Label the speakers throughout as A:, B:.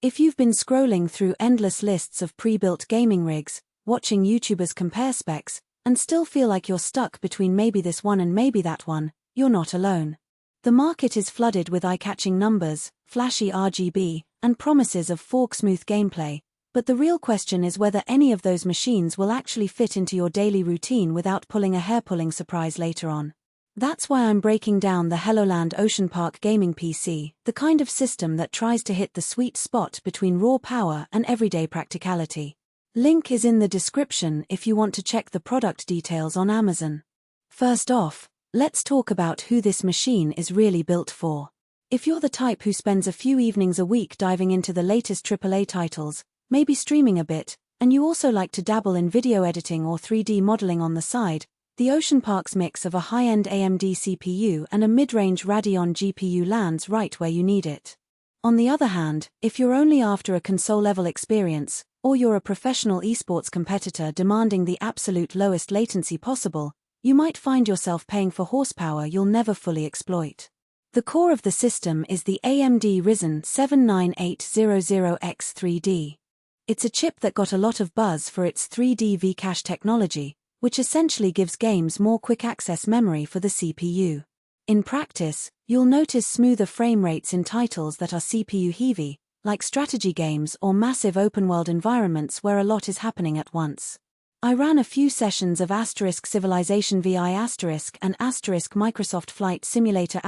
A: If you've been scrolling through endless lists of pre-built gaming rigs, watching YouTubers compare specs, and still feel like you're stuck between maybe this one and maybe that one, you're not alone. The market is flooded with eye-catching numbers, flashy RGB, and promises of fork-smooth gameplay, but the real question is whether any of those machines will actually fit into your daily routine without pulling a hair-pulling surprise later on. That's why I'm breaking down the HELLOLAND Ocean Park gaming PC, the kind of system that tries to hit the sweet spot between raw power and everyday practicality. Link is in the description if you want to check the product details on Amazon. First off, let's talk about who this machine is really built for. If you're the type who spends a few evenings a week diving into the latest AAA titles, maybe streaming a bit, and you also like to dabble in video editing or 3D modeling on the side, the Ocean Park's mix of a high-end AMD CPU and a mid-range Radeon GPU lands right where you need it. On the other hand, if you're only after a console-level experience, or you're a professional esports competitor demanding the absolute lowest latency possible, you might find yourself paying for horsepower you'll never fully exploit. The core of the system is the AMD Ryzen 7 9800X3D. It's a chip that got a lot of buzz for its 3D V-cache technology, which essentially gives games more quick access memory for the CPU. In practice, you'll notice smoother frame rates in titles that are CPU-heavy, like strategy games or massive open-world environments where a lot is happening at once. I ran a few sessions of *Civilization VI* and Microsoft Flight Simulator *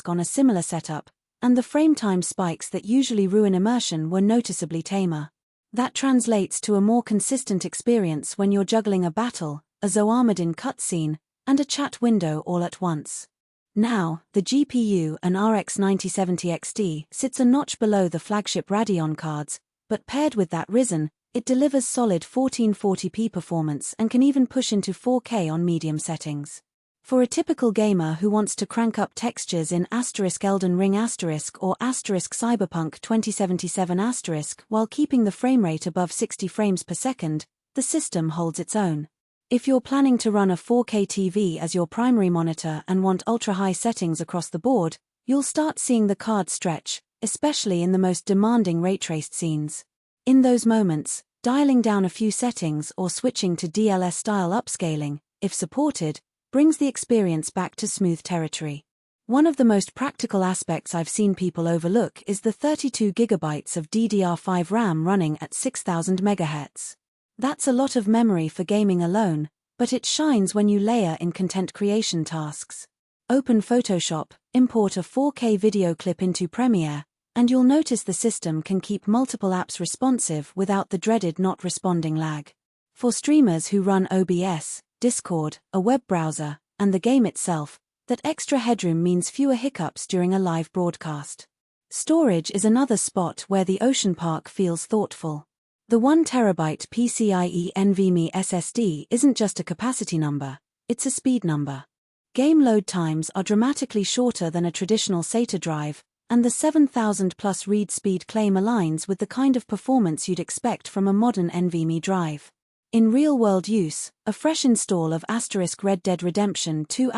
A: on a similar setup, and the frame time spikes that usually ruin immersion were noticeably tamer. That translates to a more consistent experience when you're juggling a battle, a Zoarmadin cutscene, and a chat window all at once. Now, the GPU, an RX 9070 XT, sits a notch below the flagship Radeon cards, but paired with that Ryzen, it delivers solid 1440p performance and can even push into 4K on medium settings. For a typical gamer who wants to crank up textures in *Elden Ring* or *Cyberpunk 2077* while keeping the framerate above 60 frames per second, the system holds its own. If you're planning to run a 4K TV as your primary monitor and want ultra-high settings across the board, you'll start seeing the card stretch, especially in the most demanding ray-traced scenes. In those moments, dialing down a few settings or switching to DLS-style upscaling, if supported, brings the experience back to smooth territory. One of the most practical aspects I've seen people overlook is the 32 GB of DDR5 RAM running at 6000 MHz. That's a lot of memory for gaming alone, but it shines when you layer in content creation tasks. Open Photoshop, import a 4K video clip into Premiere, and you'll notice the system can keep multiple apps responsive without the dreaded not responding lag. For streamers who run OBS, Discord, a web browser, and the game itself, that extra headroom means fewer hiccups during a live broadcast. Storage is another spot where the Ocean Park feels thoughtful. The 1TB PCIe NVMe SSD isn't just a capacity number, it's a speed number. Game load times are dramatically shorter than a traditional SATA drive, and the 7000+ read speed claim aligns with the kind of performance you'd expect from a modern NVMe drive. In real-world use, a fresh install of Red Dead Redemption 2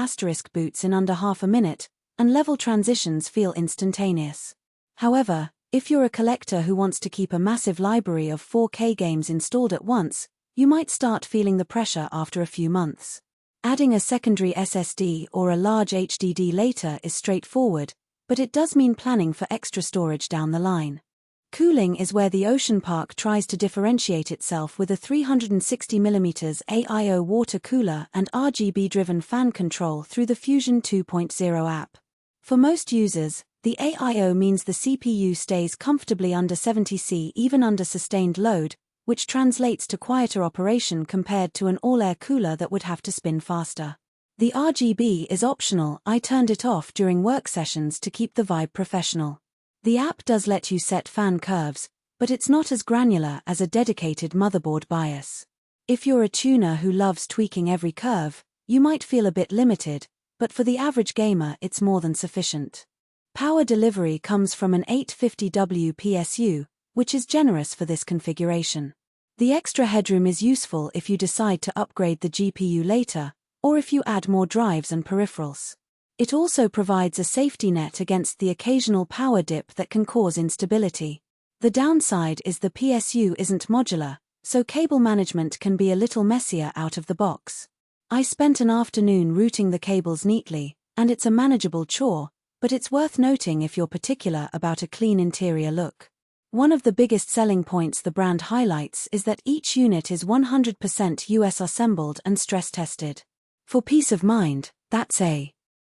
A: boots in under half a minute, and level transitions feel instantaneous. However, if you're a collector who wants to keep a massive library of 4K games installed at once, you might start feeling the pressure after a few months. Adding a secondary SSD or a large HDD later is straightforward, but it does mean planning for extra storage down the line. Cooling is where the Ocean Park tries to differentiate itself with a 360mm AIO water cooler and RGB-driven fan control through the Fusion 2.0 app. For most users, the AIO means the CPU stays comfortably under 70°C even under sustained load, which translates to quieter operation compared to an all-air cooler that would have to spin faster. The RGB is optional. I turned it off during work sessions to keep the vibe professional. The app does let you set fan curves, but it's not as granular as a dedicated motherboard BIOS. If you're a tuner who loves tweaking every curve, you might feel a bit limited, but for the average gamer it's more than sufficient. Power delivery comes from an 850W PSU, which is generous for this configuration. The extra headroom is useful if you decide to upgrade the GPU later, or if you add more drives and peripherals. It also provides a safety net against the occasional power dip that can cause instability. The downside is the PSU isn't modular, so cable management can be a little messier out of the box. I spent an afternoon routing the cables neatly, and it's a manageable chore, but it's worth noting if you're particular about a clean interior look. One of the biggest selling points the brand highlights is that each unit is 100% US assembled and stress tested. For peace of mind, that's a